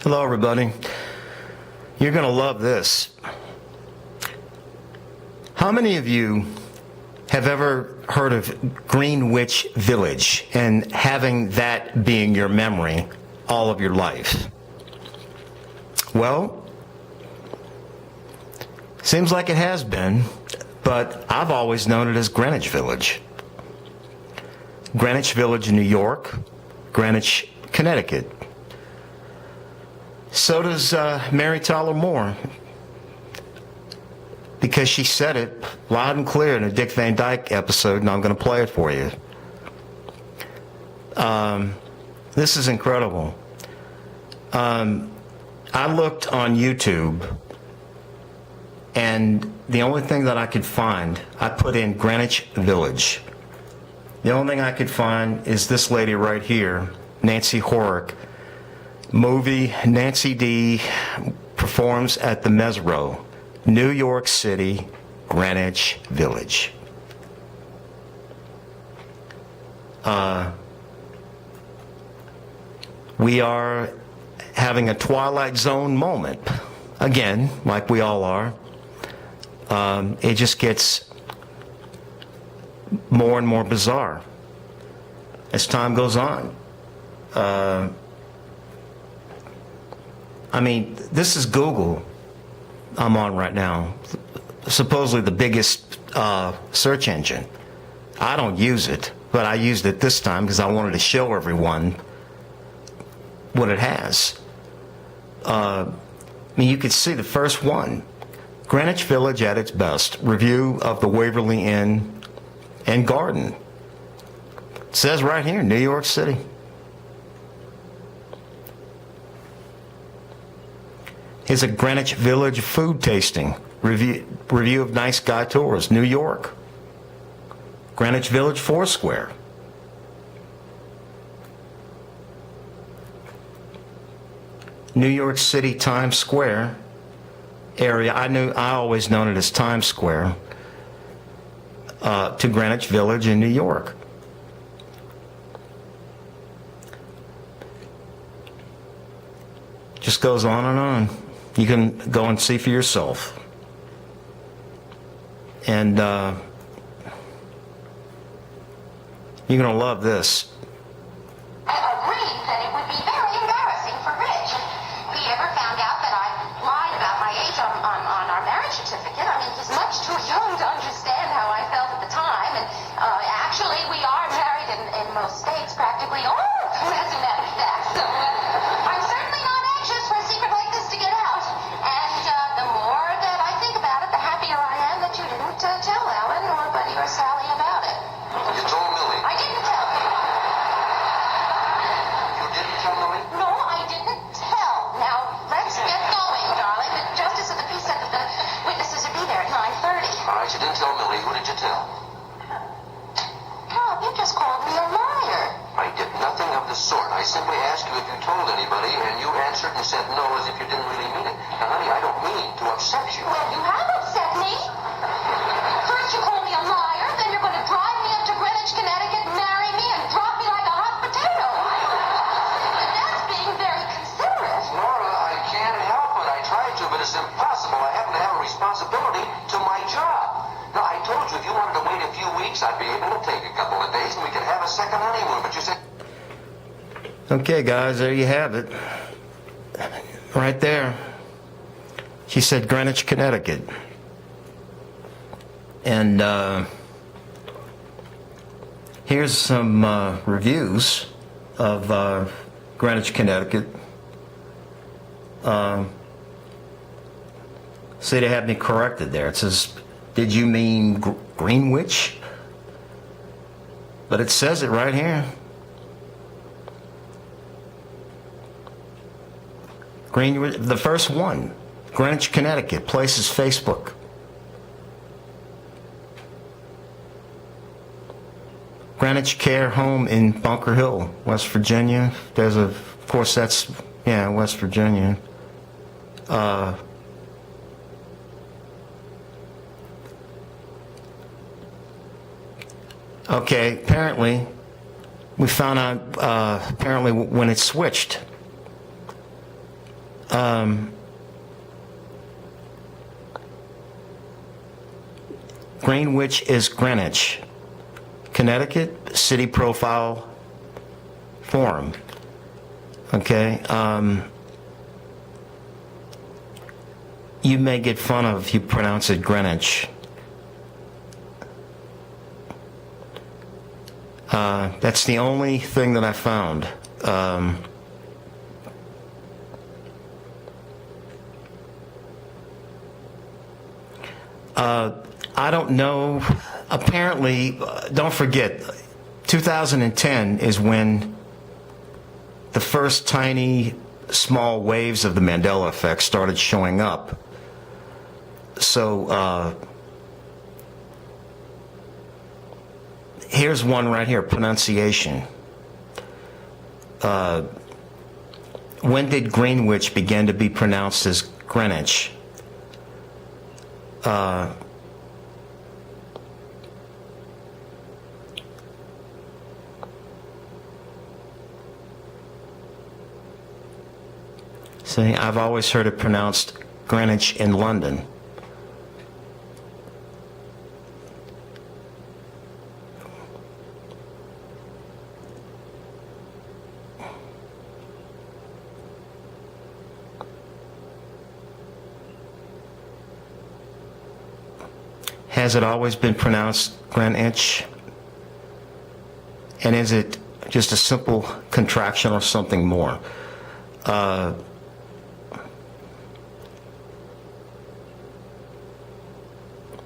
Hello, everybody. You're going to love this. How many of you have ever heard of Greenwich Village and having that being your memory all of your life? Well, seems like it has been, but I've always known it as Greenwich Village. Grenich Village, New York, Greenich, Connecticut. So does Mary Tyler Moore, because she said it loud and clear in a Dick Van Dyke episode, and I'm going to play it for you. This is incredible. I looked on YouTube, and the only thing that I could find, I put in Greenwich Village. The only thing I could find is this lady right here, Nancy Rourke. Movie, Nancy D. performs at the Mesro, New York City, Greenwich Village. We are having a Twilight Zone moment, again, like we all are. It just gets more and more bizarre as time goes on. I mean, this is Google I'm on right now, supposedly the biggest search engine. I don't use it, but I used it this time because I wanted to show everyone what it has. I mean, you could see the first one, Greenwich Village at its best, review of the Waverly Inn and Garden. It says right here, New York City. Here's a Greenwich Village food tasting. Review of Nice Guy Tours, New York. Greenwich Village Foursquare. New York City Times Square area. I always known it as Times Square. To Greenwich Village in New York. Just goes on and on. You can go and see for yourself. And you're going to love this. I agreed that it would be very embarrassing for Rich if he ever found out that I lied about my age on our marriage certificate. I mean, he's much too young to understand how I felt at the time. And actually, we are married in most states, practically all, as a matter of fact. So I'm certainly not anxious for a secret like this to get out. And the more that I think about it, the happier I am that you didn't tell Alan or Buddy or Sally about it. You told Millie. I didn't tell her. You didn't tell Millie? No, I didn't tell. Now, let's get going, darling. The justice of the peace said that the witnesses would be there at 9:30. All right, you didn't tell Millie. Who did you tell? Carl, you just called me a liar. I did nothing of the sort. I simply asked you if you told anybody, and you answered and said no as if you didn't really mean it. Now, honey, I don't mean to upset you. Well, you have upset me. First you call me a liar, then you're going to drive me up to Greenwich, Connecticut, marry me, and drop me like a hot potato. And that's being very considerate. Nora, I can't help it. I tried to, but it's impossible. I happen to have a responsibility to my job. Now, I told you if you wanted to wait a few weeks, I'd be able to take a couple of days, and we could have a second honeymoon, but you said... Okay, guys, there you have it. Right there. She said Greenwich, Connecticut. And here's some reviews of Greenwich, Connecticut. See, they have me corrected there. It says, did you mean Greenwich? But it says it right here. Greenwich, the first one, Greenwich, Connecticut, places Facebook. Greenwich Care Home in Bunker Hill, West Virginia. There's a, of course, that's, yeah, West Virginia. Okay, apparently, we found out, apparently when it switched, Greenwich is Greenwich. Connecticut City Profile Forum. Okay? You may get fun of if you pronounce it Greenwich. That's the only thing that I found. I don't know. Apparently, don't forget, 2010 is when the first tiny, small waves of the Mandela effect started showing up. So, here's one right here, pronunciation. When did Greenwich begin to be pronounced as Greenwich? See, I've always heard it pronounced Greenwich in London. Has it always been pronounced Greenwich? And is it just a simple contraction or something more?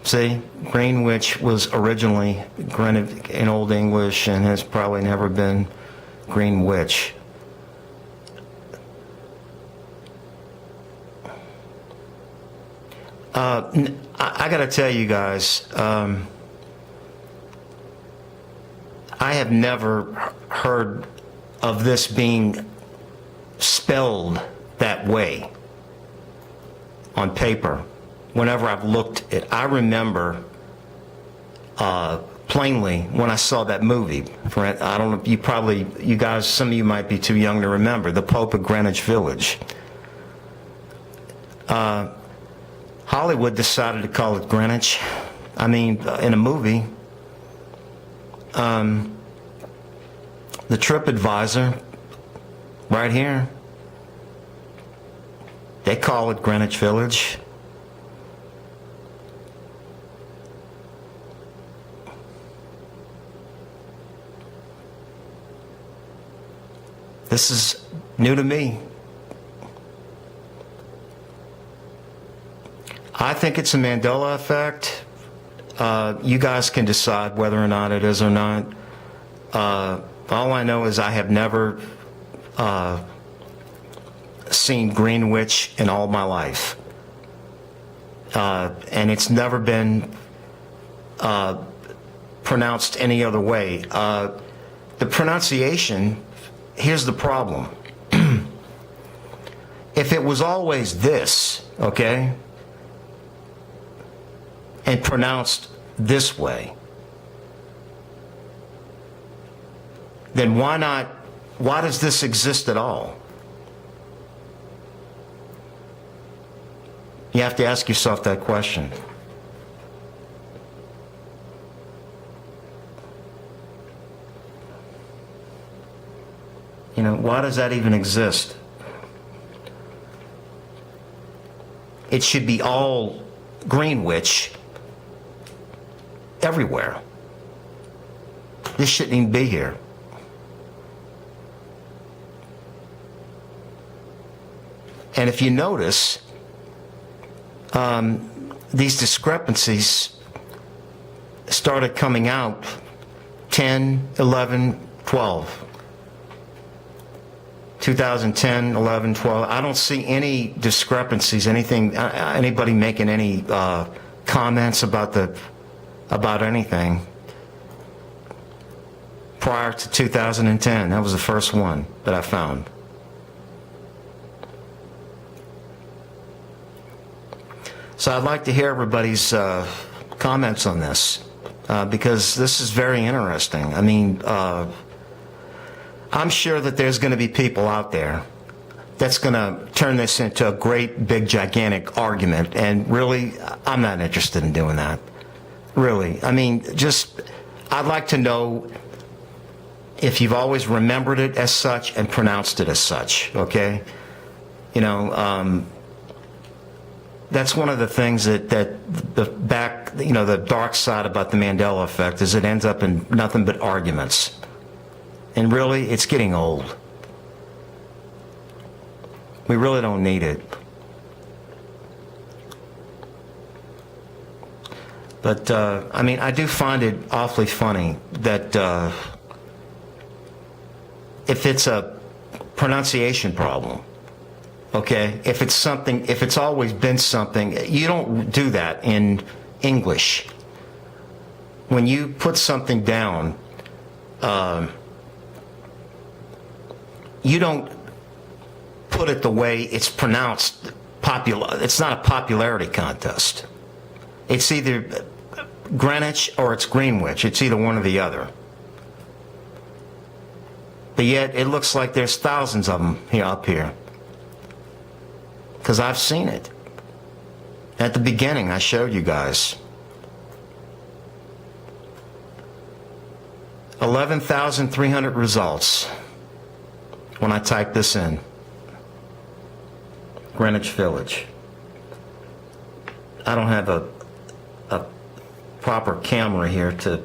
See, Greenwich was originally Greenwich in Old English and has probably never been Greenwich. I got to tell you guys, I have never heard of this being spelled that way on paper. Whenever I've looked at it, I remember plainly when I saw that movie. I don't know, you guys, some of you might be too young to remember, The Pope of Grenich Village. Hollywood decided to call it Greenwich. I mean, in a movie. The TripAdvisor, right here, they call it Greenwich Village. This is new to me. I think it's a Mandela effect. You guys can decide whether or not it is or not. All I know is I have never seen Greenwich in all my life. And it's never been pronounced any other way. The pronunciation, here's the problem. If it was always this, okay, and pronounced this way, then why does this exist at all? You have to ask yourself that question. You know, why does that even exist? It should be all Greenwich everywhere. This shouldn't even be here. And if you notice, these discrepancies started coming out 10, 11, 12. 2010, 11, 12. I don't see any discrepancies, anybody making any comments about anything prior to 2010. That was the first one that I found. So I'd like to hear everybody's comments on this because this is very interesting. I mean, I'm sure that there's going to be people out there that's going to turn this into a great, big, gigantic argument. And really, I'm not interested in doing that. Really. I mean, I'd like to know if you've always remembered it as such and pronounced it as such, okay? You know, that's one of the things that the dark side about the Mandela effect is it ends up in nothing but arguments. And really, it's getting old. We really don't need it. But, I mean, I do find it awfully funny that if it's a pronunciation problem, okay, if it's always been something, you don't do that in English. When you put something down, you don't put it the way it's pronounced popular. It's not a popularity contest. It's either Greenwich or it's Greenwich. It's either one or the other. But yet it looks like there's thousands of them up here. Because I've seen it. At the beginning, I showed you guys. 11,300 results when I type this in. Grenich Village. I don't have a proper camera here to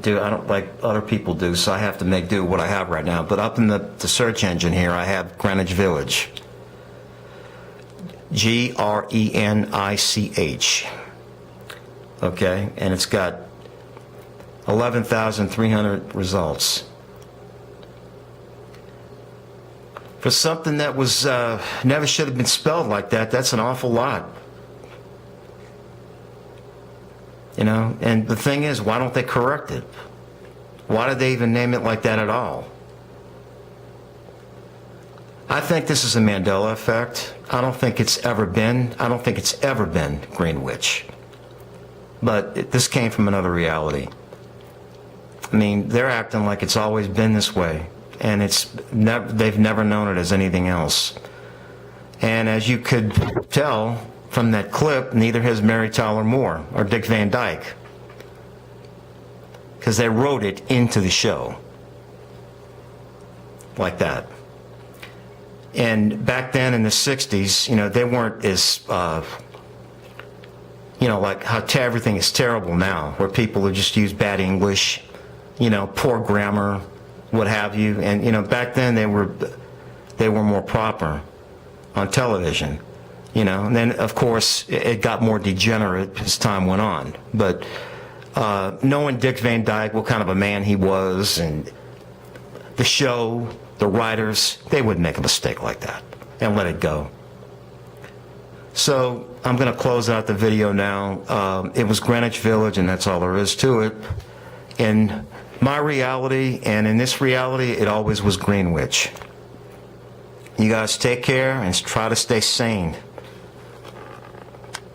do. I don't like other people do, so I have to make do what I have right now. But up in the search engine here, I have Grenich Village. Grenich. Okay, and it's got 11,300 results. For something that was never should have been spelled like that, that's an awful lot. You know, and the thing is, why don't they correct it? Why did they even name it like that at all? I think this is a Mandela effect. I don't think it's ever been Greenwich. But this came from another reality. I mean, they're acting like it's always been this way, and they've never known it as anything else. And as you could tell from that clip, neither has Mary Tyler Moore or Dick Van Dyke, because they wrote it into the show like that. And back then in the 60s, you know, they weren't as, you know, like how everything is terrible now, where people who just use bad English, you know, poor grammar, what have you. And, you know, back then they were more proper on television, you know. And then, of course, it got more degenerate as time went on. But knowing Dick Van Dyke, what kind of a man he was, and the show, the writers, they wouldn't make a mistake like that and let it go. So I'm going to close out the video now. It was Greenwich Village, and that's all there is to it. In my reality, and in this reality, it always was Greenwich. You guys take care and try to stay sane.